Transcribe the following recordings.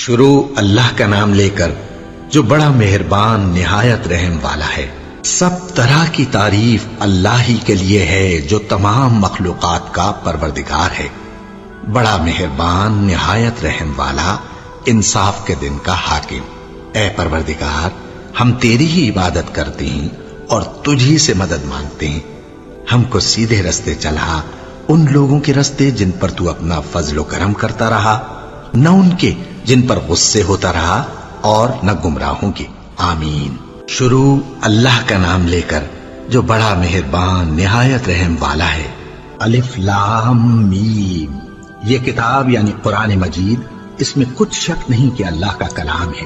شروع اللہ کا نام لے کر جو بڑا مہربان نہایت رحم والا ہے۔ سب طرح کی تعریف اللہ ہی کے لیے ہے جو تمام مخلوقات کا پروردگار ہے، بڑا مہربان نہایت رحم والا، انصاف کے دن کا حاکم۔ اے پروردگار، ہم تیری ہی عبادت کرتے ہیں اور تجھی سے مدد مانگتے ہیں۔ ہم کو سیدھے رستے چلا، ان لوگوں کے رستے جن پر تو اپنا فضل و کرم کرتا رہا، نہ ان کے جن پر غصے ہوتا رہا اور نہ گمراہوں کے۔ آمین۔ شروع اللہ کا نام لے کر جو بڑا مہربان نہایت رحم والا ہے۔ الف لام میم۔ یہ کتاب یعنی قرآن مجید، اس میں کچھ شک نہیں کہ اللہ کا کلام ہے،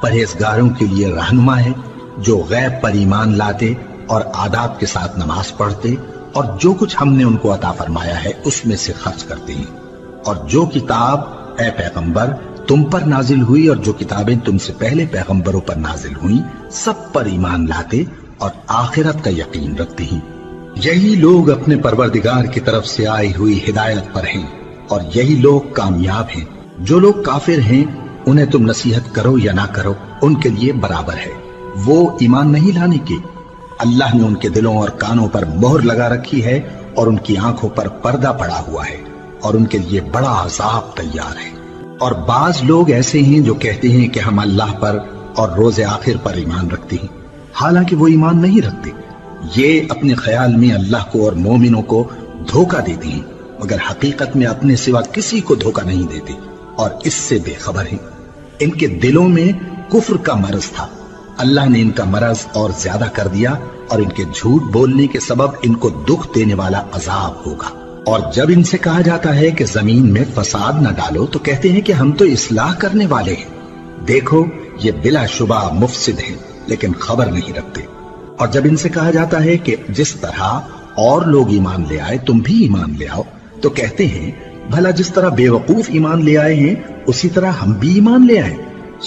پرہیزگاروں کے لیے رہنما ہے، جو غیب پر ایمان لاتے اور آداب کے ساتھ نماز پڑھتے اور جو کچھ ہم نے ان کو عطا فرمایا ہے اس میں سے خرچ کرتے ہیں، اور جو کتاب اے پیغمبر تم پر نازل ہوئی اور جو کتابیں تم سے پہلے پیغمبروں پر نازل ہوئیں سب پر ایمان لاتے اور آخرت کا یقین رکھتے ہیں۔ یہی لوگ اپنے پروردگار کی طرف سے آئی ہوئی ہدایت پر ہیں اور یہی لوگ کامیاب ہیں۔ جو لوگ کافر ہیں انہیں تم نصیحت کرو یا نہ کرو ان کے لیے برابر ہے، وہ ایمان نہیں لانے کے۔ اللہ نے ان کے دلوں اور کانوں پر مہر لگا رکھی ہے اور ان کی آنکھوں پر پردہ پڑا ہوا ہے اور ان کے لیے بڑا عذاب تیار ہے۔ اور بعض لوگ ایسے ہیں جو کہتے ہیں کہ ہم اللہ پر اور روز آخر پر ایمان رکھتے ہیں، حالانکہ وہ ایمان نہیں رکھتے۔ یہ اپنے خیال میں اللہ کو اور مومنوں کو دھوکہ دیتے ہیں، مگر حقیقت میں اپنے سوا کسی کو دھوکہ نہیں دیتے اور اس سے بے خبر ہیں۔ ان کے دلوں میں کفر کا مرض تھا، اللہ نے ان کا مرض اور زیادہ کر دیا اور ان کے جھوٹ بولنے کے سبب ان کو دکھ دینے والا عذاب ہوگا۔ اور جب ان سے کہا جاتا ہے کہ زمین میں فساد نہ ڈالو تو کہتے ہیں کہ ہم تو اصلاح کرنے والے ہیں۔ دیکھو یہ بلا شبہ مفسد ہیں لیکن خبر نہیں رکھتے۔ اور جب ان سے کہا جاتا ہے کہ جس طرح اور لوگ ایمان لے آئے تم بھی ایمان لے آؤ تو کہتے ہیں بھلا جس طرح بے وقوف ایمان لے آئے ہیں اسی طرح ہم بھی ایمان لے آئیں۔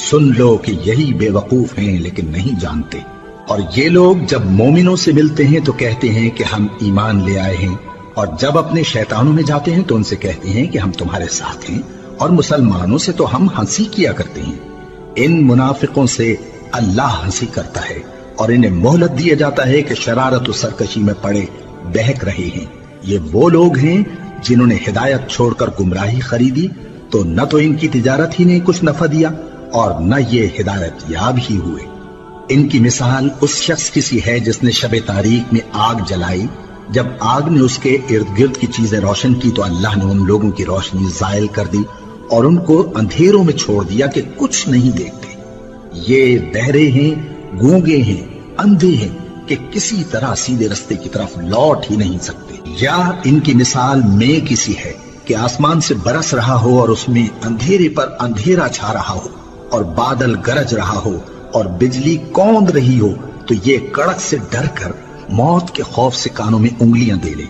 سن لو کہ یہی بے وقوف ہیں لیکن نہیں جانتے۔ اور یہ لوگ جب مومنوں سے ملتے ہیں تو کہتے ہیں کہ ہم ایمان لے آئے ہیں، اور جب اپنے شیطانوں میں جاتے ہیں تو ان سے کہتے ہیں کہ ہم تمہارے ساتھ ہیں، اور مسلمانوں سے تو ہم ہنسی کیا کرتے ہیں۔ ان منافقوں سے اللہ ہنسی کرتا ہے اور انہیں مہلت دیا جاتا ہے کہ شرارت و سرکشی میں پڑے بہک رہے ہیں۔ یہ وہ لوگ ہیں جنہوں نے ہدایت چھوڑ کر گمراہی خریدی، تو نہ تو ان کی تجارت ہی نے کچھ نفع دیا اور نہ یہ ہدایت یاب ہی ہوئے۔ ان کی مثال اس شخص کی سی ہے جس نے شب تاریک میں آگ جلائی، جب آگ نے اس کے ارد گرد کی چیزیں روشن کی تو اللہ نے ان لوگوں کی روشنی زائل کر دی اور ان کو اندھیروں میں چھوڑ دیا کہ کچھ نہیں دیکھتے۔ یہ بہرے ہیں، گونگے ہیں، اندھے ہیں کہ کسی طرح سیدھے رستے کی طرف لوٹ ہی نہیں سکتے۔ یا ان کی مثال میں کسی ہے کہ آسمان سے برس رہا ہو اور اس میں اندھیرے پر اندھیرا چھا رہا ہو اور بادل گرج رہا ہو اور بجلی کوند رہی ہو، تو یہ کڑک سے ڈر کر موت کے خوف سے کانوں میں انگلیاں دے لے۔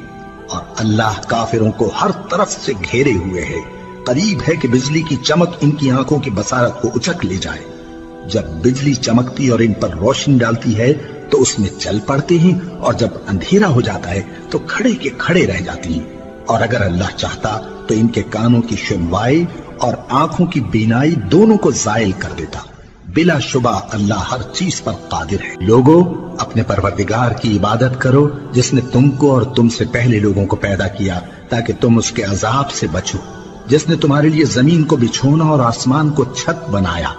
اور اللہ کافروں کو ہر طرف سے گھیرے ہوئے ہے، قریب ہے کہ بجلی کی چمک ان کی آنکھوں کی بصارت کو اچک لے جائے۔ جب بجلی چمکتی اور ان پر روشنی ڈالتی ہے تو اس میں چل پڑتے ہیں، اور جب اندھیرا ہو جاتا ہے تو کھڑے کے کھڑے رہ جاتی ہیں۔ اور اگر اللہ چاہتا تو ان کے کانوں کی سنوائی اور آنکھوں کی بینائی دونوں کو زائل کر دیتا۔ بلا شبہ اللہ ہر چیز پر قادر ہے۔ لوگوں، اپنے پروردگار کی عبادت کرو جس نے تم کو اور تم سے پہلے لوگوں کو پیدا کیا تاکہ تم اس کے عذاب سے بچو، جس نے تمہارے لیے زمین کو بچھونا اور آسمان کو چھت بنایا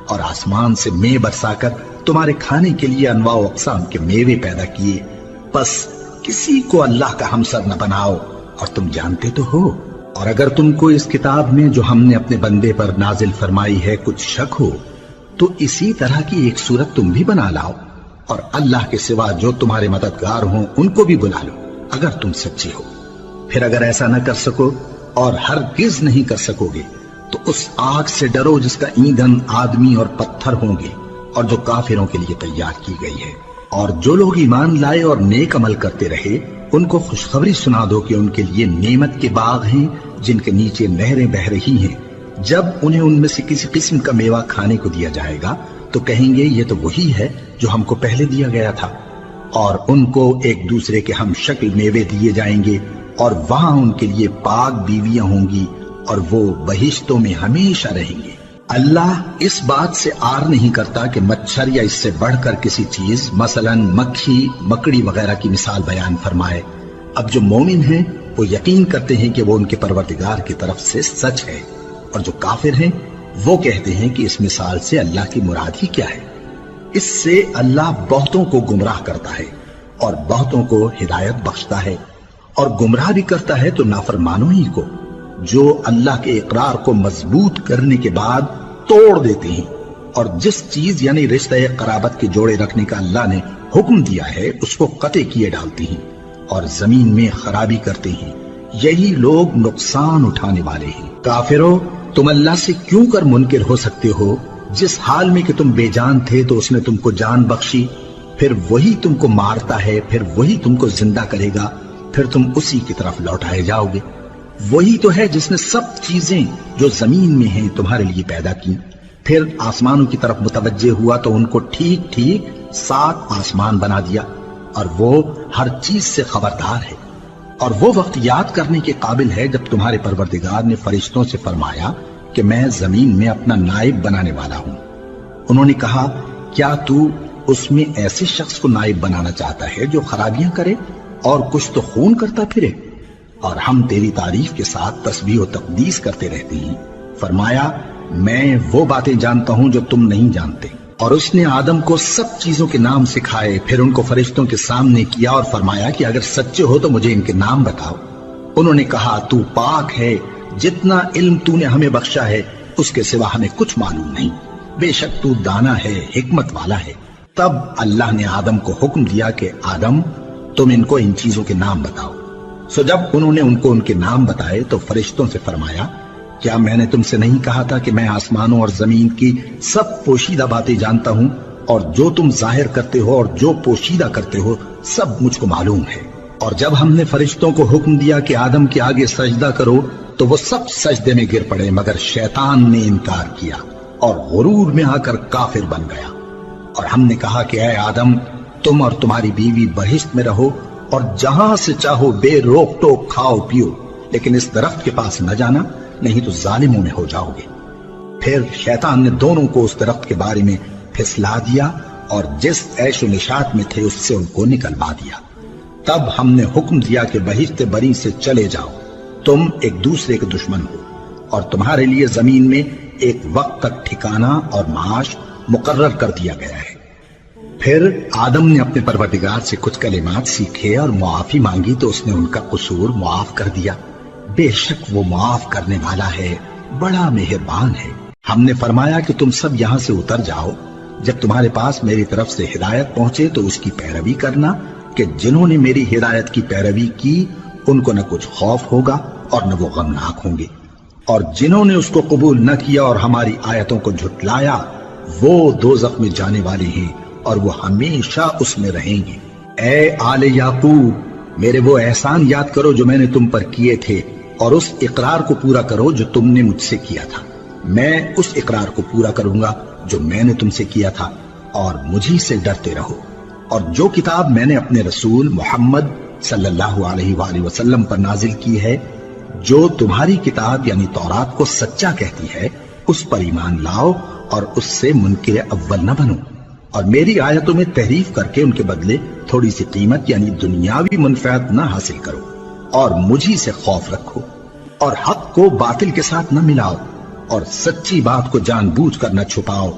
اور آسمان سے مے برسا کر تمہارے کھانے کے لیے انواع و اقسام کے میوے پیدا کیے۔ بس کسی کو اللہ کا ہمسر نہ بناؤ، اور تم جانتے تو ہو۔ اور اگر تم کو اس کتاب میں جو ہم نے اپنے بندے پر نازل فرمائی ہے کچھ شک ہو تو اسی طرح کی ایک صورت تم بھی بنا لاؤ، اور اللہ کے سوا جو تمہارے مددگار ہوں ان کو بھی بلا لو اگر تم سچے ہو۔ پھر اگر ایسا نہ کر سکو اور ہرگز نہیں کر سکو گے تو اس آگ سے ڈرو جس کا ایندھن آدمی اور پتھر ہوں گے اور جو کافروں کے لیے تیار کی گئی ہے۔ اور جو لوگ ایمان لائے اور نیک عمل کرتے رہے ان کو خوشخبری سنا دو کہ ان کے لیے نعمت کے باغ ہیں جن کے نیچے نہریں بہہ رہی ہیں۔ جب انہیں ان میں سے کسی قسم کا میوہ کھانے کو دیا جائے گا تو کہیں گے یہ تو وہی ہے جو ہم کو پہلے دیا گیا تھا، اور ان کو ایک دوسرے کے ہم شکل میوے دیے جائیں گے، اور وہاں ان کے لیے پاک بیویاں ہوں گی اور وہ بہشتوں میں ہمیشہ رہیں گے۔ اللہ اس بات سے آر نہیں کرتا کہ مچھر یا اس سے بڑھ کر کسی چیز مثلاً مکھی مکڑی وغیرہ کی مثال بیان فرمائے۔ اب جو مومن ہیں وہ یقین کرتے ہیں کہ وہ ان کے پروردگار کی طرف سے سچ ہے، اور جو کافر ہیں وہ کہتے ہیں کہ اس مثال سے اللہ کی مراد ہی کیا ہے۔ اس سے اللہ بہتوں کو گمراہ کرتا ہے اور بہتوں کو ہدایت بخشتا ہے، اور گمراہ بھی کرتا ہے تو نافرمانوں ہی کو، جو اللہ کے اقرار کو مضبوط کرنے کے بعد توڑ دیتے ہیں، اور جس چیز یعنی رشتہ قرابت کے جوڑے رکھنے کا اللہ نے حکم دیا ہے اس کو قطع کیے ڈالتے ہیں اور زمین میں خرابی کرتے ہیں۔ یہی لوگ نقصان اٹھانے والے ہیں۔ کافرو، تم اللہ سے کیوں کر منکر ہو سکتے ہو؟ جس حال میں کہ تم بے جان تھے تو اس نے تم کو جان بخشی، پھر وہی تم کو مارتا ہے، پھر وہی تم کو زندہ کرے گا، پھر تم اسی کی طرف لوٹائے جاؤ گے۔ وہی تو ہے جس نے سب چیزیں جو زمین میں ہیں تمہارے لیے پیدا کی، پھر آسمانوں کی طرف متوجہ ہوا تو ان کو ٹھیک ٹھیک 7 آسمان بنا دیا، اور وہ ہر چیز سے خبردار ہے۔ اور وہ وقت یاد کرنے کے قابل ہے جب تمہارے پروردگار نے فرشتوں سے فرمایا کہ میں زمین میں اپنا نائب بنانے والا ہوں۔ انہوں نے کہا، کیا تو اس میں ایسے شخص کو نائب بنانا چاہتا ہے جو خرابیاں کرے اور کچھ تو خون کرتا پھرے؟ اور ہم تیری تعریف کے ساتھ تسبیح و تقدیس کرتے رہتے ہیں۔ فرمایا، میں وہ باتیں جانتا ہوں جو تم نہیں جانتے۔ اور اس نے آدم کو سب چیزوں کے نام سکھائے، پھر ان کو فرشتوں کے سامنے کیا اور فرمایا کہ اگر سچے ہو تو مجھے ان کے نام بتاؤ۔ انہوں نے کہا، تو پاک ہے، جتنا علم تو نے ہمیں بخشا ہے اس کے سوا ہمیں کچھ معلوم نہیں، بے شک تو دانا ہے، حکمت والا ہے۔ تب اللہ نے آدم کو حکم دیا کہ آدم، تم ان کو ان چیزوں کے نام بتاؤ۔ سو جب انہوں نے ان کو ان کے نام بتائے تو فرشتوں سے فرمایا، کیا میں نے تم سے نہیں کہا تھا کہ میں آسمانوں اور زمین کی سب پوشیدہ باتیں جانتا ہوں، اور جو تم ظاہر کرتے ہو اور جو پوشیدہ کرتے ہو سب مجھ کو معلوم ہے۔ اور جب ہم نے فرشتوں کو حکم دیا کہ آدم کے آگے سجدہ کرو تو وہ سب سجدے میں گر پڑے، مگر شیطان نے انکار کیا اور غرور میں آ کر کافر بن گیا۔ اور ہم نے کہا کہ اے آدم، تم اور تمہاری بیوی بہشت میں رہو اور جہاں سے چاہو بے روک ٹوک کھاؤ پیو، لیکن اس درخت کے پاس نہ جانا، نہیں تو ظالموں میں ہو جاؤ گے۔ پھر شیطان نے دونوں کو اس درخت کے بارے میں پھسلا دیا اور جس عیش و نشاط میں تھے اس سے ان کو نکلوا دیا۔ تب ہم نے حکم دیا کہ بہشت بری سے چلے جاؤ، تم ایک دوسرے کے دشمن ہو، اور تمہارے لیے زمین میں ایک وقت تک ٹھکانہ اور معاش مقرر کر دیا گیا ہے۔ پھر آدم نے اپنے پروردگار سے کچھ کلمات سیکھے اور معافی مانگی تو اس نے ان کا قصور معاف کر دیا۔ بے شک وہ معاف کرنے والا ہے، بڑا مہربان ہے۔ ہم نے فرمایا کہ تم سب یہاں سے اتر جاؤ، جب تمہارے پاس میری طرف سے ہدایت پہنچے تو اس کی پیروی کرنا، کہ جنہوں نے میری ہدایت کی پیروی کی ان کو نہ کچھ خوف ہوگا اور نہ وہ غمناک ہوں گے، اور جنہوں نے اس کو قبول نہ کیا اور ہماری آیتوں کو جھٹلایا وہ دوزخ میں جانے والے ہیں اور وہ ہمیشہ اس میں رہیں گے۔ اے آل یعقوب، میرے وہ احسان یاد کرو جو میں نے تم پر کیے تھے، اور اس اقرار کو پورا کرو جو تم نے مجھ سے کیا تھا۔ میں اس اقرار کو پورا کروں گا جو میں نے تم سے کیا تھا، اور مجھی سے ڈرتے رہو۔ اور جو کتاب میں نے اپنے رسول محمد صلی اللہ علیہ وآلہ وسلم پر نازل کی ہے، جو تمہاری کتاب یعنی تورات کو سچا کہتی ہے، اس پر ایمان لاؤ اور اس سے منکر اول نہ بنو، اور میری آیتوں میں تحریف کر کے ان کے بدلے تھوڑی سی قیمت یعنی دنیاوی منفعت نہ حاصل کرو، اور مجھی سے خوف رکھو، اور حق کو باطل کے ساتھ نہ ملاؤ، اور سچی بات کو جان بوجھ کر نہ چھپاؤ،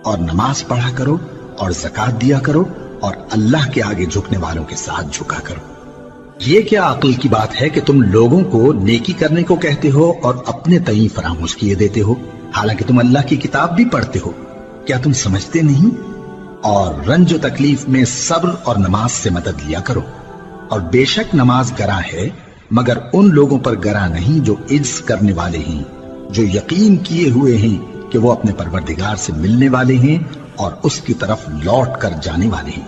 اور نماز پڑھا کرو اور زکوٰۃ دیا کرو، اور اللہ کے آگے جھکنے والوں کے ساتھ جھکا کرو۔ یہ کیا عقل کی بات ہے کہ تم لوگوں کو نیکی کرنے کو کہتے ہو اور اپنے تئیں فراموش کیے دیتے ہو، حالانکہ تم اللہ کی کتاب بھی پڑھتے ہو؟ کیا تم سمجھتے نہیں؟ اور رنج و تکلیف میں صبر اور نماز سے مدد لیا کرو، اور بے شک نماز گراں ہے، مگر ان لوگوں پر گراں نہیں جو عجز کرنے والے ہیں، جو یقین کیے ہوئے ہیں کہ وہ اپنے پروردگار سے ملنے والے ہیں اور اس کی طرف لوٹ کر جانے والے ہیں۔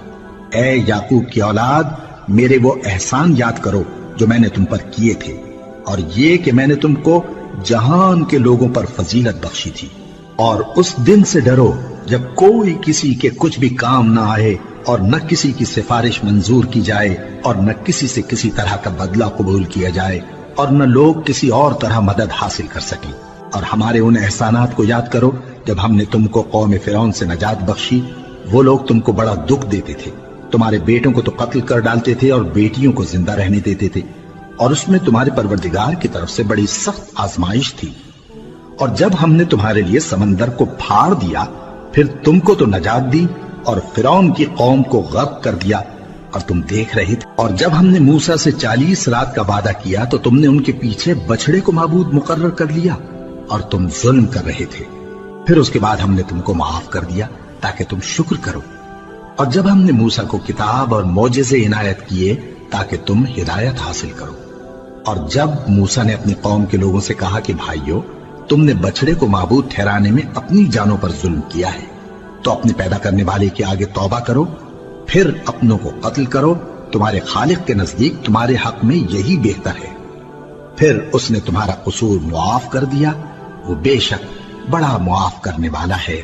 اے یعقوب کی اولاد، میرے وہ احسان یاد کرو جو میں نے تم پر کیے تھے، اور یہ کہ میں نے تم کو جہان کے لوگوں پر فضیلت بخشی تھی۔ اور اس دن سے ڈرو جب کوئی کسی کے کچھ بھی کام نہ آئے، اور نہ کسی کی سفارش منظور کی جائے، اور نہ کسی سے کسی طرح کا بدلہ قبول کیا جائے، اور نہ لوگ کسی اور طرح مدد حاصل کر سکیں۔ اور ہمارے ان احسانات کو یاد کرو جب ہم نے تم کو قوم فرعون سے نجات بخشی، وہ لوگ تم کو بڑا دکھ دیتے تھے، تمہارے بیٹوں کو تو قتل کر ڈالتے تھے اور بیٹیوں کو زندہ رہنے دیتے تھے، اور اس میں تمہارے پروردگار کی طرف سے بڑی سخت آزمائش تھی۔ اور جب ہم نے تمہارے لیے سمندر کو پھاڑ دیا، پھر تم کو تو نجات دی اور فرعون کی قوم کو غرق کر دیا، اور تم دیکھ رہے تھے۔ اور جب ہم نے موسیٰ سے 40 رات کا وعدہ کیا تو تم نے ان کے پیچھے بچڑے کو معبود مقرر کر لیا اور تم ظلم کر رہے تھے۔ پھر اس کے بعد ہم نے تم کو معاف کر دیا تاکہ تم شکر کرو۔ اور جب ہم نے موسیٰ کو کتاب اور معجزے عنایت کیے تاکہ تم ہدایت حاصل کرو۔ اور جب موسیٰ نے اپنی قوم کے لوگوں سے کہا کہ بھائیو، تم نے بچڑے کو معبود ٹھہرانے میں اپنی جانوں پر ظلم کیا ہے، تو اپنے پیدا کرنے والے کے آگے توبہ کرو، پھر اپنوں کو قتل کرو، تمہارے خالق کے نزدیک تمہارے حق میں یہی بہتر ہے۔ پھر اس نے تمہارا قصور معاف کر دیا، وہ بے شک بڑا معاف کرنے والا ہے،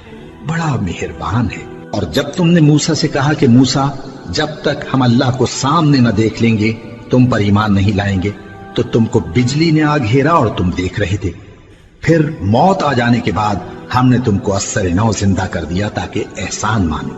بڑا مہربان ہے۔ اور جب تم نے موسیٰ سے کہا کہ موسیٰ، جب تک ہم اللہ کو سامنے نہ دیکھ لیں گے تم پر ایمان نہیں لائیں گے، تو تم کو بجلی نے آ گھیرا اور تم دیکھ رہے تھے۔ پھر موت آ جانے کے بعد ہم نے تم کو اثر نو زندہ کر دیا تاکہ احسان مانو۔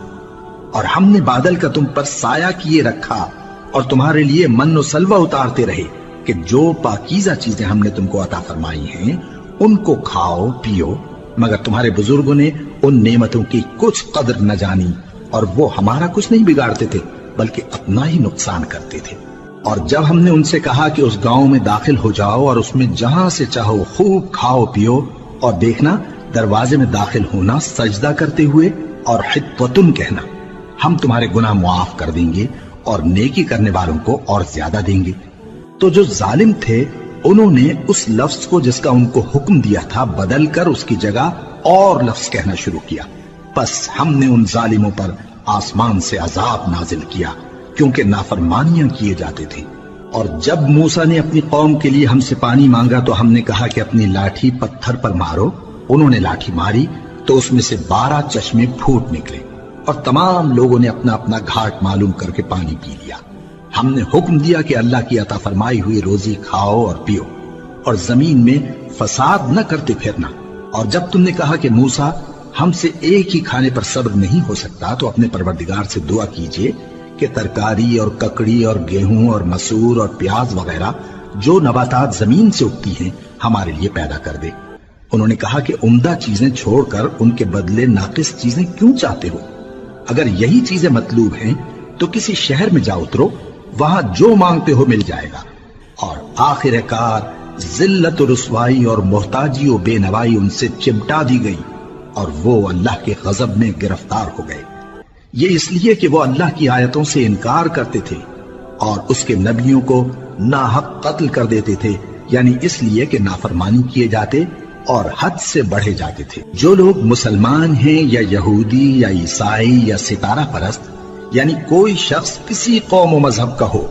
اور ہم نے بادل کا تم پر سایہ کیے رکھا اور تمہارے لیے من و سلوہ اتارتے رہے کہ جو پاکیزہ چیزیں ہم نے تم کو عطا فرمائی ہیں ان کو کھاؤ پیو، مگر تمہارے بزرگوں نے ان نعمتوں کی کچھ قدر نہ جانی، اور وہ ہمارا کچھ نہیں بگاڑتے تھے بلکہ اپنا ہی نقصان کرتے تھے۔ اور جب ہم نے ان سے کہا کہ اس گاؤں میں داخل ہو جاؤ اور اس میں جہاں سے چاہو خوب کھاؤ پیو، اور دیکھنا دروازے میں داخل ہونا سجدہ کرتے ہوئے اور حطوتن کہنا، ہم تمہارے گناہ معاف کر دیں گے اور نیکی کرنے والوں کو اور زیادہ دیں گے۔ تو جو ظالم تھے انہوں نے اس لفظ کو جس کا ان کو حکم دیا تھا بدل کر اس کی جگہ اور لفظ کہنا شروع کیا، پس ہم نے ان ظالموں پر آسمان سے عذاب نازل کیا کیونکہ نافرمانیاں کیے جاتے تھے۔ اور جب موسیٰ نے اپنی قوم کے لیے ہم سے پانی مانگا تو ہم نے کہا کہ اپنی لاٹھی پتھر پر مارو۔ انہوں نے لاٹھی ماری تو اس میں سے 12 چشمے پھوٹ نکلے، اور تمام لوگوں نے اپنا اپنا گھاٹ معلوم کر کے پانی پی لیا۔ ہم نے حکم دیا کہ اللہ کی عطا فرمائی ہوئی روزی کھاؤ اور پیو، اور زمین میں فساد نہ کرتے پھرنا۔ اور جب تم نے کہا کہ موسیٰ، ہم سے ایک ہی کھانے پر صبر نہیں ہو سکتا، تو اپنے پروردگار سے دعا کیجئے کہ ترکاری اور ککڑی اور گیہوں اور مسور اور پیاز وغیرہ جو نباتات زمین سے اگتی ہیں ہمارے لیے پیدا کر دے۔ انہوں نے کہا کہ عمدہ چیزیں چھوڑ کر ان کے بدلے ناقص چیزیں کیوں چاہتے ہو؟ اگر یہی چیزیں مطلوب ہیں تو کسی شہر میں جا اترو، وہاں جو مانگتے ہو مل جائے گا۔ اور آخر کار ذلت و رسوائی اور محتاجی و بے نوائی ان سے چمٹا دی گئی، اور وہ اللہ کے غضب میں گرفتار ہو گئے۔ یہ اس لیے کہ وہ اللہ کی آیتوں سے انکار کرتے تھے اور اس کے نبیوں کو ناحق قتل کر دیتے تھے، یعنی اس لیے کہ نافرمانی کیے جاتے اور حد سے بڑھے جاتے تھے۔ جو لوگ مسلمان ہیں یا یہودی یا عیسائی یا ستارہ پرست، یعنی کوئی شخص کسی قوم و مذہب کا ہو،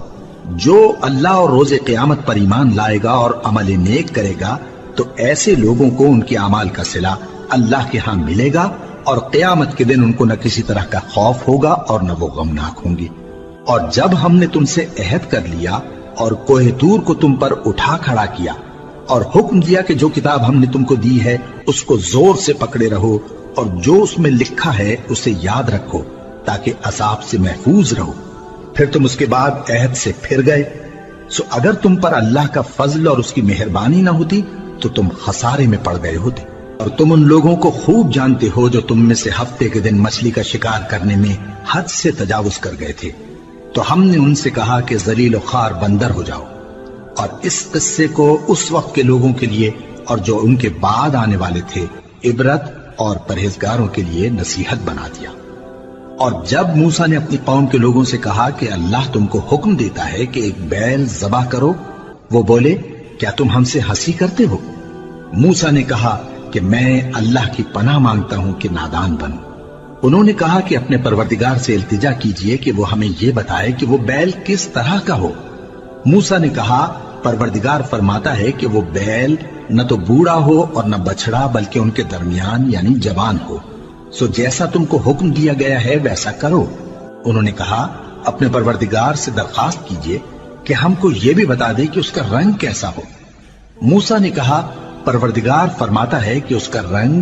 جو اللہ اور روز قیامت پر ایمان لائے گا اور عمل نیک کرے گا، تو ایسے لوگوں کو ان کے اعمال کا صلہ اللہ کے ہاں ملے گا، اور قیامت کے دن ان کو نہ کسی طرح کا خوف ہوگا اور نہ وہ غمناک ہوں گے۔ اور جب ہم نے تم سے عہد کر لیا اور کوہ طور کو تم پر اٹھا کھڑا کیا اور حکم دیا کہ جو کتاب ہم نے تم کو دی ہے اس کو زور سے پکڑے رہو، اور جو اس میں لکھا ہے اسے یاد رکھو تاکہ عذاب سے محفوظ رہو، پھر تم اس کے بعد عہد سے پھر گئے، سو اگر تم پر اللہ کا فضل اور اس کی مہربانی نہ ہوتی تو تم خسارے میں پڑ گئے ہوتے۔ اور تم ان لوگوں کو خوب جانتے ہو جو تم میں سے ہفتے کے دن مچھلی کا شکار کرنے میں حد سے تجاوز کر گئے تھے، تو ہم نے ان سے کہا کہ ذلیل و خوار بندر ہو جاؤ۔ اور اس قصے کو اس وقت کے لوگوں کے لیے اور جو ان کے بعد آنے والے تھے عبرت اور پرہیزگاروں کے لیے نصیحت بنا دیا۔ اور جب موسیٰ نے اپنی قوم کے لوگوں سے کہا کہ اللہ تم کو حکم دیتا ہے کہ ایک بیل ذبح کرو، وہ بولے کیا تم ہم سے ہنسی کرتے ہو؟ موسیٰ نے کہا کہ میں اللہ کی پناہ مانگتا ہوں کہ نادان بنوں۔ انہوں نے کہا کہ اپنے پروردگار سے التجا کیجئے کہ وہ ہمیں یہ بتائے کہ وہ بیل کس طرح کا ہو۔ موسیٰ نے کہا پروردگار فرماتا ہے کہ وہ بیل نہ تو بوڑھا ہو اور نہ بچڑا بلکہ ان کے درمیان یعنی جوان ہو، سو جیسا تم کو حکم دیا گیا ہے ویسا کرو۔ انہوں نے کہا اپنے پروردگار سے درخواست کیجئے کہ ہم کو یہ بھی بتا دے کہ اس کا رنگ کیسا ہو۔ موسیٰ نے کہا پروردگار فرماتا ہے کہ اس کا رنگ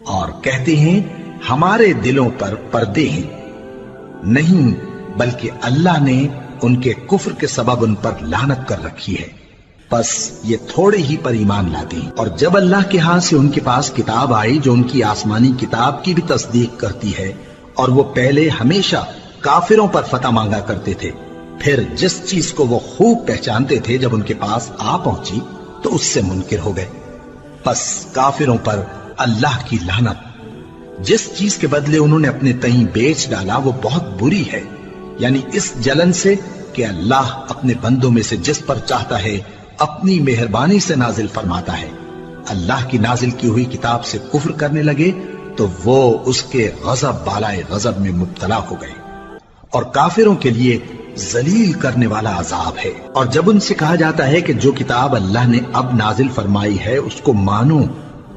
اور کہتے ہیں ہمارے دلوں پر پردے ہیں، نہیں بلکہ اللہ نے ان کے کفر کے سبب ان پر لعنت کر رکھی ہے، بس یہ تھوڑے ہی پر ایمان لاتے ہیں۔ اور جب اللہ کے ہاں سے ان کے پاس کتاب آئی جو ان کی آسمانی کتاب کی بھی تصدیق کرتی ہے، اور وہ پہلے ہمیشہ کافروں پر فتح مانگا کرتے تھے، پھر جس چیز کو وہ خوب پہچانتے تھے جب ان کے پاس آ پہنچی تو اس سے منکر ہو گئے، بس کافروں پر اللہ کی لعنت۔ جس چیز کے بدلے انہوں نے اپنے تئیں بیچ ڈالا وہ بہت بری ہے، یعنی اس جلن سے کہ اللہ اپنے بندوں میں سے جس پر چاہتا ہے اپنی مہربانی سے نازل فرماتا ہے۔ اللہ کی نازل کی ہوئی کتاب سے کفر کرنے لگے تو وہ اس کے غضب بالائے غضب میں مبتلا ہو گئے، اور کافروں کے لیے ذلیل کرنے والا عذاب ہے۔ اور جب ان سے کہا جاتا ہے کہ جو کتاب اللہ نے اب نازل فرمائی ہے اس کو مانو،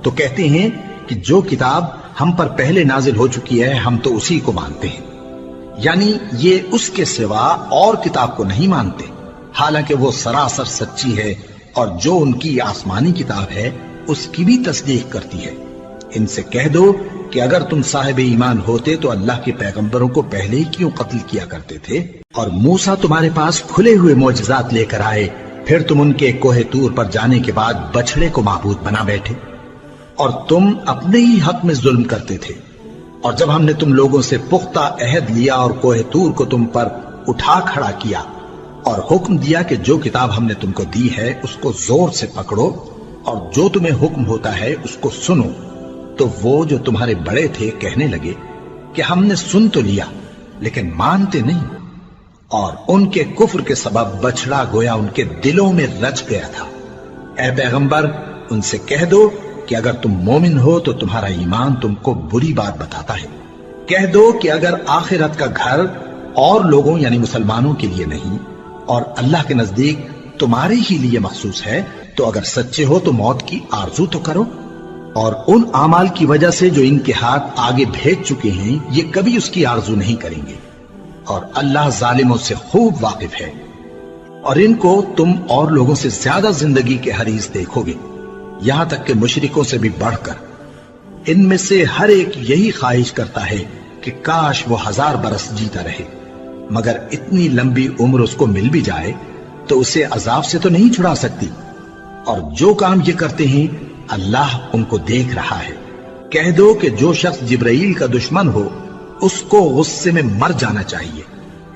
تو کہتے ہیں کہ جو کتاب ہم پر پہلے نازل ہو چکی ہے ہم تو اسی کو مانتے ہیں، یعنی یہ اس کے سوا اور کتاب کو نہیں مانتے، حالانکہ وہ سراسر سچی ہے، اور جو ان کی آسمانی کتاب ہے اس کی بھی تصدیق کرتی ہے۔ ان سے کہہ دو کہ اگر تم صاحب ایمان ہوتے تو اللہ کے پیغمبروں کو پہلے ہی کیوں قتل کیا کرتے تھے؟ اور موسیٰ تمہارے پاس کھلے ہوئے معجزات لے کر آئے، پھر تم ان کے کوہ طور پر جانے کے بعد بچڑے کو معبود بنا بیٹھے، اور تم اپنے ہی حق میں ظلم کرتے تھے۔ اور جب ہم نے تم لوگوں سے پختہ عہد لیا اور کوہ طور کو تم پر اٹھا کھڑا کیا اور حکم دیا کہ جو کتاب ہم نے تم کو دی ہے اس کو زور سے پکڑو اور جو تمہیں حکم ہوتا ہے اس کو سنو، تو وہ جو تمہارے بڑے تھے کہنے لگے کہ ہم نے سن تو لیا لیکن مانتے نہیں، اور ان کے کفر کے سبب بچڑا گویا ان کے دلوں میں رچ گیا تھا۔ اے پیغمبر ان سے کہہ دو کہ اگر تم مومن ہو تو تمہارا ایمان تم کو بری بات بتاتا ہے۔ کہہ دو کہ اگر آخرت کا گھر اور لوگوں یعنی مسلمانوں کے لیے نہیں اور اللہ کے نزدیک تمہارے ہی لیے مخصوص ہے تو اگر سچے ہو تو موت کی آرزو تو کرو، اور ان اعمال کی وجہ سے جو ان کے ہاتھ آگے بھیج چکے ہیں یہ کبھی اس کی آرزو نہیں کریں گے، اور اللہ ظالموں سے خوب واقف ہے۔ اور ان کو تم اور لوگوں سے زیادہ زندگی کے حریص دیکھو گے، یہاں تک کہ مشرکوں سے بھی بڑھ کر۔ ان میں سے ہر ایک یہی خواہش کرتا ہے کہ کاش وہ 1000 برس جیتا رہے، مگر اتنی لمبی عمر اس کو مل بھی جائے تو اسے عذاب سے تو نہیں چھڑا سکتی، اور جو کام یہ کرتے ہیں اللہ ان کو دیکھ رہا ہے۔ کہہ دو کہ جو شخص جبرائیل کا دشمن ہو اس کو غصے میں مر جانا چاہیے،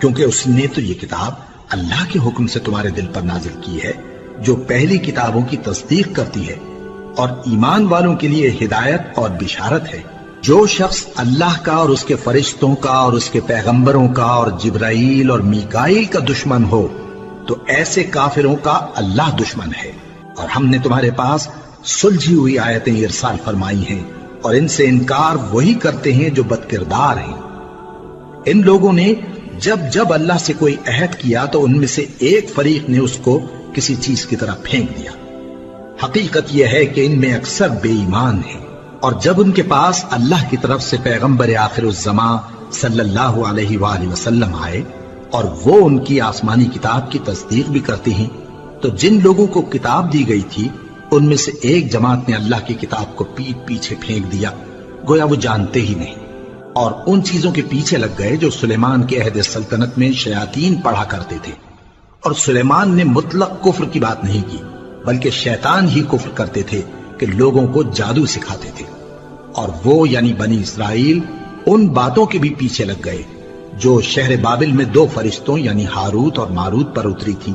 کیونکہ اس نے تو یہ کتاب اللہ کے حکم سے تمہارے دل پر نازل کی ہے جو پہلی کتابوں کی تصدیق کرتی ہے، اور ایمان والوں کے لیے ہدایت اور بشارت ہے۔ جو شخص اللہ کا اور اس کے فرشتوں کا اور اس کے پیغمبروں کا اور جبرائیل اور میکائیل کا دشمن ہو تو ایسے کافروں کا اللہ دشمن ہے۔ اور ہم نے تمہارے پاس سلجھی ہوئی آیتیں ارسال فرمائی ہیں، اور ان سے انکار وہی کرتے ہیں جو بد کردار ہیں۔ ان لوگوں نے جب اللہ سے کوئی عہد کیا تو ان میں سے ایک فریق نے اس کو کسی چیز کی طرح پھینک دیا۔ حقیقت یہ ہے کہ ان میں اکثر بے ایمان ہیں، اور جب ان کے پاس اللہ کی طرف سے پیغمبر آخر الزمان صلی اللہ علیہ وآلہ وسلم آئے اور وہ ان کی آسمانی کتاب کی تصدیق بھی کرتے ہیں، تو جن لوگوں کو کتاب دی گئی تھی ان میں سے ایک جماعت نے اللہ کی کتاب کو پیٹ پیچھے پھینک دیا، گویا وہ جانتے ہی نہیں، اور ان چیزوں کے پیچھے لگ گئے جو سلیمان کے عہد سلطنت میں شیاطین پڑھا کرتے تھے۔ اور سلیمان نے مطلق کفر کی بات نہیں کی، بلکہ شیطان ہی کفر کرتے تھے کہ لوگوں کو جادو سکھاتے تھے، اور وہ یعنی بنی اسرائیل ان باتوں کے بھی پیچھے لگ گئے جو شہر بابل میں 2 فرشتوں یعنی ہاروت اور ماروت پر اتری تھی،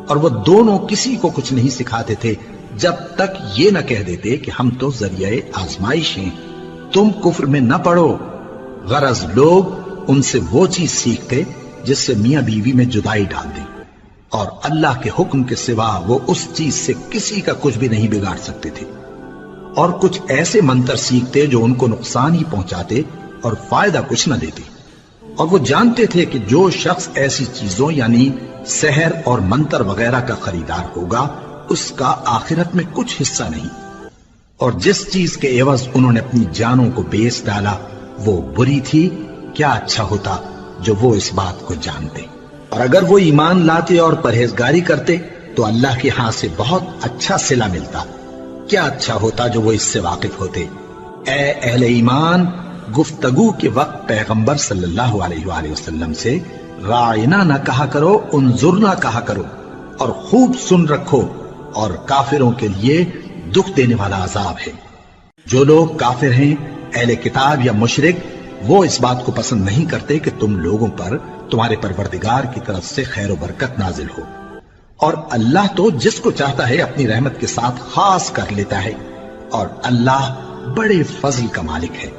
اور وہ دونوں کسی کو کچھ نہیں سکھاتے تھے جب تک یہ نہ کہہ دیتے کہ ہم تو ذریعہ آزمائش ہیں، تم کفر میں نہ پڑو۔ غرض لوگ ان سے وہ چیز سیکھتے جس سے میاں بیوی میں جدائی ڈال دیں، اور اللہ کے حکم کے سوا وہ اس چیز سے کسی کا کچھ بھی نہیں بگاڑ سکتے تھے، اور کچھ ایسے منتر سیکھتے جو ان کو نقصان ہی پہنچاتے اور فائدہ کچھ نہ دیتے، اور وہ جانتے تھے کہ جو شخص ایسی چیزوں یعنی سحر اور منتر وغیرہ کا خریدار ہوگا اس کا آخرت میں کچھ حصہ نہیں، اور جس چیز کے عوض انہوں نے اپنی جانوں کو بیچ ڈالا وہ بری تھی، کیا اچھا ہوتا جو وہ اس بات کو جانتے۔ اور اگر وہ ایمان لاتے اور پرہیزگاری کرتے تو اللہ کے ہاں سے بہت اچھا صلہ ملتا، کیا اچھا ہوتا جو وہ اس سے واقف ہوتے۔ اے اہل ایمان، گفتگو کے وقت پیغمبر صلی اللہ علیہ وآلہ وسلم سے رائنا نہ کہا کرو، انظرنا کہا کرو، اور خوب سن رکھو، اور کافروں کے لیے دکھ دینے والا عذاب ہے۔ جو لوگ کافر ہیں، اہل کتاب یا مشرک، وہ اس بات کو پسند نہیں کرتے کہ تم لوگوں پر تمہارے پروردگار کی طرف سے خیر و برکت نازل ہو، اور اللہ تو جس کو چاہتا ہے اپنی رحمت کے ساتھ خاص کر لیتا ہے، اور اللہ بڑے فضل کا مالک ہے۔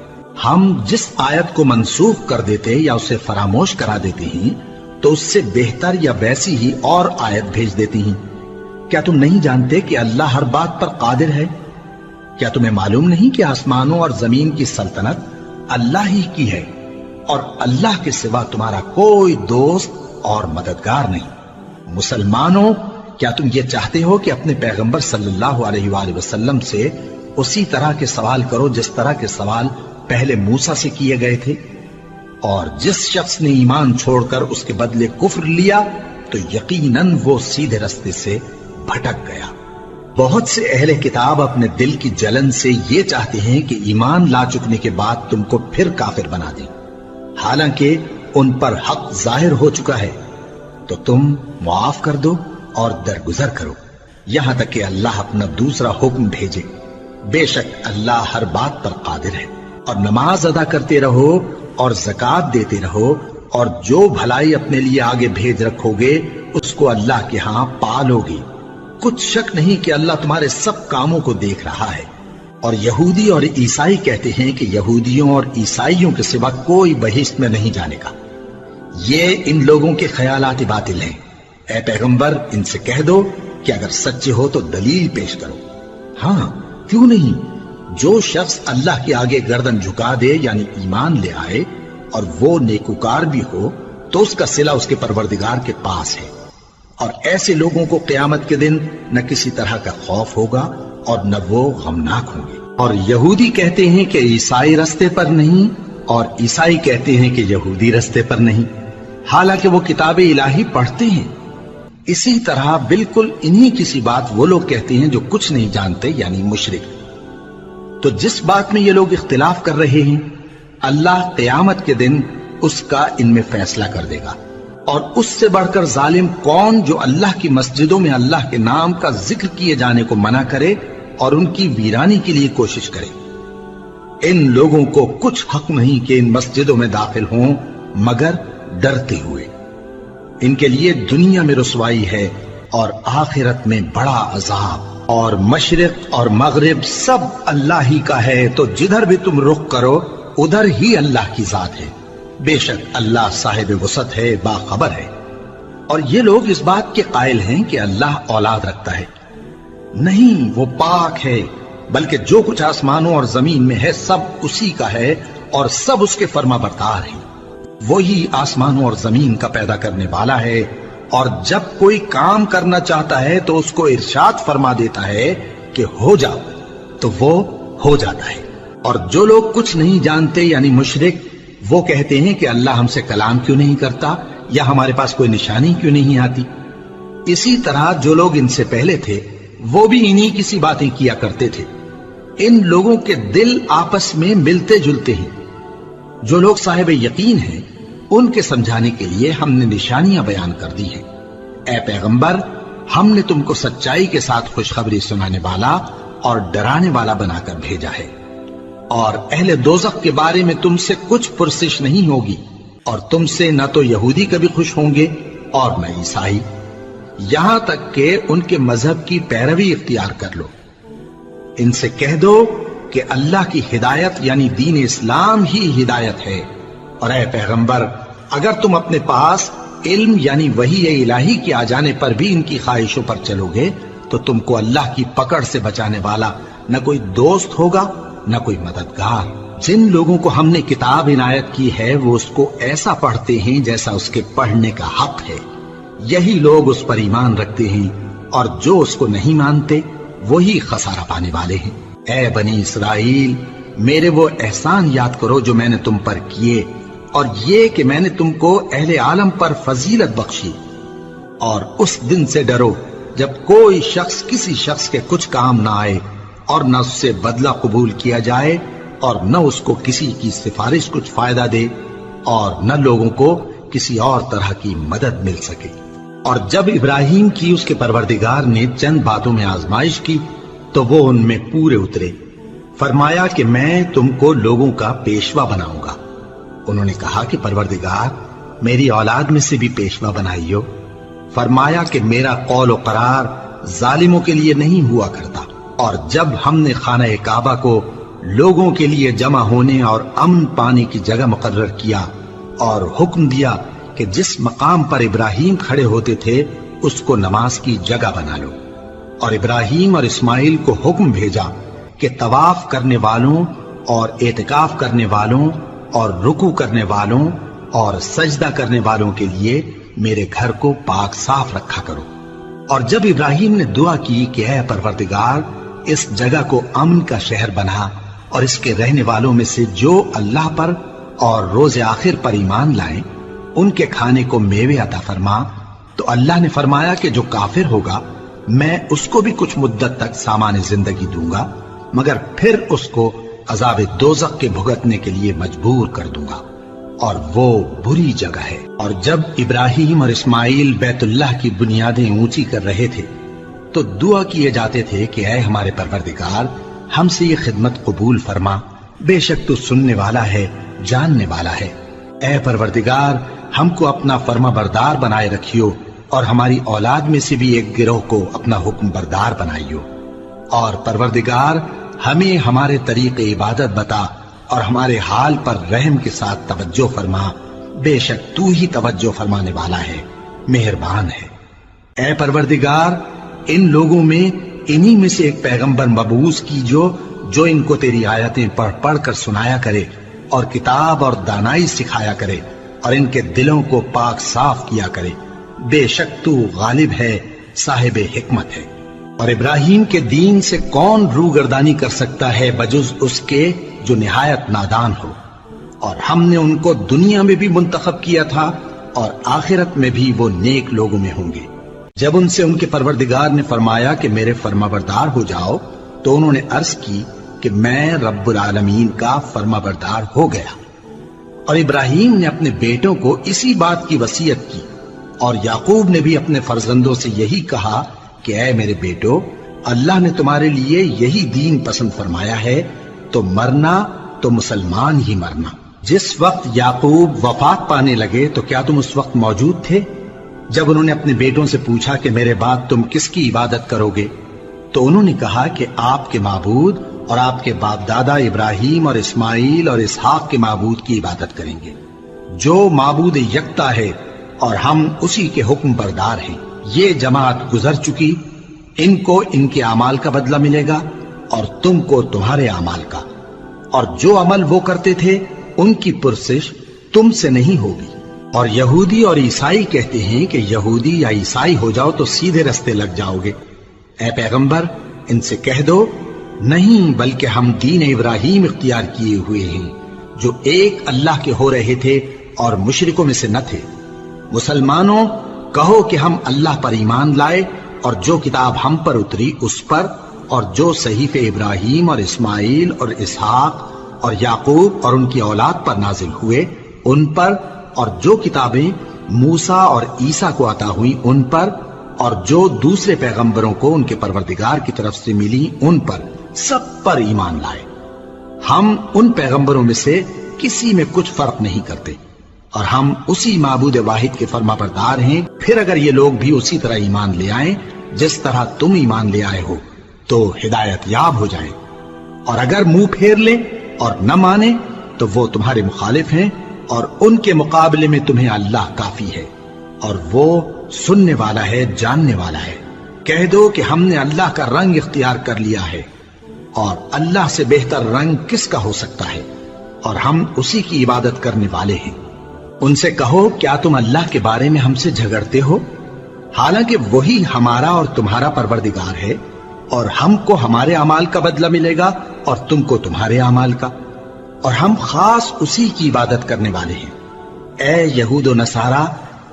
ہم جس آیت کو منسوخ کر دیتے یا اسے فراموش کرا دیتے ہیں تو اس سے بہتر یا ویسی ہی اور آیت بھیج دیتی ہیں۔ کیا تم نہیں جانتے کہ اللہ ہر بات پر قادر ہے؟ کیا تمہیں معلوم نہیں کہ آسمانوں اور زمین کی سلطنت اللہ ہی کی ہے، اور اللہ کے سوا تمہارا کوئی دوست اور مددگار نہیں؟ مسلمانوں، کیا تم یہ چاہتے ہو کہ اپنے پیغمبر صلی اللہ علیہ وآلہ وسلم سے اسی طرح کے سوال کرو جس طرح کے سوال پہلے موسیٰ سے کیے گئے تھے؟ اور جس شخص نے ایمان چھوڑ کر اس کے بدلے کفر لیا تو یقیناً وہ سیدھے رستے سے بھٹک گیا۔ بہت سے اہل کتاب اپنے دل کی جلن سے یہ چاہتے ہیں کہ ایمان لا چکنے کے بعد تم کو پھر کافر بنا دیں، حالانکہ ان پر حق ظاہر ہو چکا ہے۔ تو تم معاف کر دو اور درگزر کرو یہاں تک کہ اللہ اپنا دوسرا حکم بھیجے۔ بے شک اللہ ہر بات پر قادر ہے۔ اور نماز ادا کرتے رہو اور زکوٰۃ دیتے رہو، اور جو بھلائی اپنے لیے آگے بھیج رکھو گے اس کو اللہ کے ہاں پالو گے۔ کچھ شک نہیں کہ اللہ تمہارے سب کاموں کو دیکھ رہا ہے۔ اور یہودی اور عیسائی کہتے ہیں کہ یہودیوں اور عیسائیوں کے سوا کوئی بہشت میں نہیں جانے کا۔ یہ ان لوگوں کے خیالات باطل ہیں۔ اے پیغمبر، ان سے کہہ دو کہ اگر سچے ہو تو دلیل پیش کرو۔ ہاں، کیوں نہیں؟ جو شخص اللہ کے آگے گردن جھکا دے یعنی ایمان لے آئے اور وہ نیکوکار بھی ہو تو اس کا صلہ اس کے پروردگار کے پاس ہے، اور ایسے لوگوں کو قیامت کے دن نہ کسی طرح کا خوف ہوگا اور نہ وہ غمناک ہوں گے۔ اور یہودی کہتے ہیں کہ عیسائی رستے پر نہیں، اور عیسائی کہتے ہیں کہ یہودی رستے پر نہیں، حالانکہ وہ کتاب الہی پڑھتے ہیں۔ اسی طرح بالکل انہی کسی بات وہ لوگ کہتے ہیں جو کچھ نہیں جانتے یعنی مشرک۔ تو جس بات میں یہ لوگ اختلاف کر رہے ہیں، اللہ قیامت کے دن اس کا ان میں فیصلہ کر دے گا۔ اور اس سے بڑھ کر ظالم کون جو اللہ کی مسجدوں میں اللہ کے نام کا ذکر کیے جانے کو منع کرے اور ان کی ویرانی کے لیے کوشش کرے۔ ان لوگوں کو کچھ حق نہیں کہ ان مسجدوں میں داخل ہوں مگر ڈرتے ہوئے۔ ان کے لیے دنیا میں رسوائی ہے اور آخرت میں بڑا عذاب۔ اور مشرق اور مغرب سب اللہ ہی کا ہے، تو جدھر بھی تم رخ کرو ادھر ہی اللہ کی ذات ہے۔ بے شک اللہ صاحب وسعت ہے، باخبر ہے۔ اور یہ لوگ اس بات کے قائل ہیں کہ اللہ اولاد رکھتا ہے۔ نہیں، وہ پاک ہے، بلکہ جو کچھ آسمانوں اور زمین میں ہے سب اسی کا ہے، اور سب اس کے فرما بردار ہیں۔ وہی آسمانوں اور زمین کا پیدا کرنے والا ہے، اور جب کوئی کام کرنا چاہتا ہے تو اس کو ارشاد فرما دیتا ہے کہ ہو جاؤ، تو وہ ہو جاتا ہے۔ اور جو لوگ کچھ نہیں جانتے یعنی مشرک، وہ کہتے ہیں کہ اللہ ہم سے کلام کیوں نہیں کرتا، یا ہمارے پاس کوئی نشانی کیوں نہیں آتی۔ اسی طرح جو لوگ ان سے پہلے تھے وہ بھی انہی کسی باتیں کیا کرتے تھے۔ ان لوگوں کے دل آپس میں ملتے جلتے ہیں۔ جو لوگ صاحب یقین ہیں ان کے سمجھانے کے لیے ہم نے نشانیاں بیان کر دی ہیں۔ اے پیغمبر، ہم نے تم کو سچائی کے ساتھ خوشخبری سنانے والا اور ڈرانے والا بنا کر بھیجا ہے۔ اور اہل دوزخ کے بارے میں تم سے کچھ پرسش نہیں ہوگی، اور تم سے نہ تو یہودی کبھی خوش ہوں گے اور نہ عیسائی، یہاں تک کہ ان کے مذہب کی پیروی اختیار کر لو۔ ان سے کہہ دو کہ اللہ کی ہدایت یعنی دین اسلام ہی ہدایت ہے۔ اور اے پیغمبر، اگر تم اپنے پاس علم یعنی وحی الہی کے آ جانے پر بھی ان کی خواہشوں پر چلو گے تو تم کو اللہ کی پکڑ سے بچانے والا نہ کوئی دوست ہوگا نہ کوئی مددگار۔ جن لوگوں کو ہم نے کتاب عنایت کی ہے وہ اس کو ایسا پڑھتے ہیں جیسا اس کے پڑھنے کا حق ہے، یہی لوگ اس پر ایمان رکھتے ہیں، اور جو اس کو نہیں مانتے وہی خسارہ پانے والے ہیں۔ اے بنی اسرائیل، میرے وہ احسان یاد کرو جو میں نے تم پر کیے، اور یہ کہ میں نے تم کو اہل عالم پر فضیلت بخشی۔ اور اس دن سے ڈرو جب کوئی شخص کسی شخص کے کچھ کام نہ آئے اور نہ اس سے بدلہ قبول کیا جائے، اور نہ اس کو کسی کی سفارش کچھ فائدہ دے اور نہ لوگوں کو کسی اور طرح کی مدد مل سکے۔ اور جب ابراہیم کی اس کے پروردگار نے چند باتوں میں آزمائش کی تو وہ ان میں پورے اترے۔ فرمایا کہ میں تم کو لوگوں کا پیشوا بناؤں گا۔ انہوں نے کہا کہ پروردگار میری اولاد میں سے بھی پیشوا بنائیو۔ فرمایا کہ میرا قول و قرار ظالموں کے لیے نہیں ہوا کرتا۔ اور جب ہم نے خانہ کعبہ کو لوگوں کے لیے جمع ہونے اور امن پانے کی جگہ مقرر کیا اور حکم دیا کہ جس مقام پر ابراہیم کھڑے ہوتے تھے اس کو نماز کی جگہ بنا لو، اور ابراہیم اور اسماعیل کو حکم بھیجا کہ طواف کرنے والوں اور اعتکاف کرنے والوں اور رکوع کرنے والوں اور سجدہ کرنے والوں کے لیے میرے گھر کو پاک صاف رکھا کرو۔ اور جب ابراہیم نے دعا کی کہ اے پروردگار اس جگہ کو امن کا شہر بنا اور اس کے رہنے والوں میں سے جو اللہ پر اور روز آخر پر ایمان لائیں ان کے کھانے کو میوے عطا فرما، تو اللہ نے فرمایا کہ جو کافر ہوگا میں اس کو بھی کچھ مدت تک سامان زندگی دوں گا، مگر پھر اس کو عذاب دوزخ کے بھگتنے کے لیے مجبور کر دوں گا، اور وہ بری جگہ ہے۔ اور جب ابراہیم اور اسماعیل بیت اللہ کی بنیادیں اونچی کر رہے تھے تو دعا کیے جاتے تھے کہ اے ہمارے پروردگار ہم سے یہ خدمت قبول فرما، بے شک تو سننے والا ہے، جاننے والا ہے۔ اے پروردگار ہم کو اپنا فرما بردار بنائے رکھیو، اور ہماری اولاد میں سے بھی ایک گروہ کو اپنا حکم بردار بنائیو، اور پروردگار ہمیں ہمارے طریق عبادت بتا اور ہمارے حال پر رحم کے ساتھ توجہ فرما، بے شک تو ہی توجہ فرمانے والا ہے، مہربان ہے۔ اے پروردگار ان لوگوں میں انہی میں سے ایک پیغمبر مبعوث کی جو ان کو تیری آیتیں پڑھ پڑھ کر سنایا کرے اور کتاب اور دانائی سکھایا کرے اور ان کے دلوں کو پاک صاف کیا کرے، بے شک تو غالب ہے، صاحب حکمت ہے۔ اور ابراہیم کے دین سے کون روگردانی کر سکتا ہے بجز اس کے جو نہایت نادان ہو، اور ہم نے ان کو دنیا میں بھی منتخب کیا تھا اور آخرت میں بھی وہ نیک لوگوں میں ہوں گے۔ جب ان سے ان کے پروردگار نے فرمایا کہ میرے فرما بردار ہو جاؤ تو انہوں نے عرض کی کہ میں رب العالمین کا فرما بردار ہو گیا۔ اور ابراہیم نے اپنے بیٹوں کو اسی بات کی وصیت کی، اور یعقوب نے بھی اپنے فرزندوں سے یہی کہا کہ اے میرے بیٹو، اللہ نے تمہارے لیے یہی دین پسند فرمایا ہے، تو مرنا تو مسلمان ہی مرنا۔ جس وقت یعقوب وفات پانے لگے تو کیا تم اس وقت موجود تھے جب انہوں نے اپنے بیٹوں سے پوچھا کہ میرے بعد تم کس کی عبادت کرو گے؟ تو انہوں نے کہا کہ آپ کے معبود اور آپ کے باپ دادا ابراہیم اور اسماعیل اور اسحاق کے معبود کی عبادت کریں گے، جو معبود یکتا ہے اور ہم اسی کے حکم بردار ہیں۔ یہ جماعت گزر چکی، ان کو ان کے اعمال کا بدلہ ملے گا اور تم کو تمہارے اعمال کا، اور جو عمل وہ کرتے تھے ان کی پرسش تم سے نہیں ہوگی۔ اور یہودی اور عیسائی کہتے ہیں کہ یہودی یا عیسائی ہو جاؤ تو سیدھے رستے لگ جاؤ گے۔ اے پیغمبر ان سے کہہ دو نہیں، بلکہ ہم دین ابراہیم اختیار کیے ہوئے ہیں جو ایک اللہ کے ہو رہے تھے اور مشرکوں میں سے نہ تھے۔ مسلمانوں کہو کہ ہم اللہ پر ایمان لائے اور جو کتاب ہم پر اتری اس پر، اور جو صحیفے ابراہیم اور اسماعیل اور اسحاق اور یعقوب اور ان کی اولاد پر نازل ہوئے ان پر، اور جو کتابیں موسیٰ اور عیسیٰ کو عطا ہوئی ان پر، اور جو دوسرے پیغمبروں کو ان کے پروردگار کی طرف سے ملی ان پر، سب پر ایمان لائے۔ ہم ان پیغمبروں میں سے کسی میں کچھ فرق نہیں کرتے، اور ہم اسی معبود واحد کے فرما بردار ہیں۔ پھر اگر یہ لوگ بھی اسی طرح ایمان لے آئیں جس طرح تم ایمان لے آئے ہو تو ہدایت یاب ہو جائیں، اور اگر منہ پھیر لیں اور نہ مانے تو وہ تمہارے مخالف ہیں، اور ان کے مقابلے میں تمہیں اللہ کافی ہے، اور وہ سننے والا ہے، جاننے والا ہے۔ کہہ دو کہ ہم نے اللہ کا رنگ اختیار کر لیا ہے، اور اللہ سے بہتر رنگ کس کا ہو سکتا ہے، اور ہم اسی کی عبادت کرنے والے ہیں۔ ان سے کہو کیا تم اللہ کے بارے میں ہم سے جھگڑتے ہو، حالانکہ وہی ہمارا اور تمہارا پروردگار ہے، اور ہم کو ہمارے اعمال کا بدلہ ملے گا اور تم کو تمہارے اعمال کا، اور ہم خاص اسی کی عبادت کرنے والے ہیں۔ اے یہود و نصارا،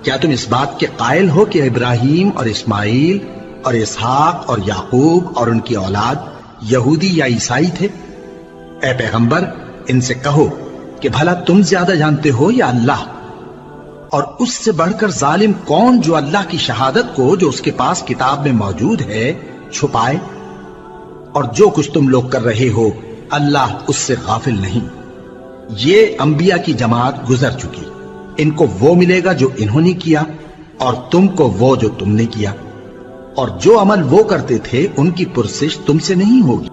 کیا تم اس بات کے قائل ہو کہ ابراہیم اور اسماعیل اور اسحاق اور یعقوب اور ان کی اولاد یہودی یا عیسائی تھے؟ اے پیغمبر ان سے کہو کہ بھلا تم زیادہ جانتے ہو یا اللہ؟ اور اس سے بڑھ کر ظالم کون جو اللہ کی شہادت کو جو اس کے پاس کتاب میں موجود ہے چھپائے؟ اور جو کچھ تم لوگ کر رہے ہو اللہ اس سے غافل نہیں۔ یہ انبیاء کی جماعت گزر چکی، ان کو وہ ملے گا جو انہوں نے کیا اور تم کو وہ جو تم نے کیا، اور جو عمل وہ کرتے تھے ان کی پرسش تم سے نہیں ہوگی۔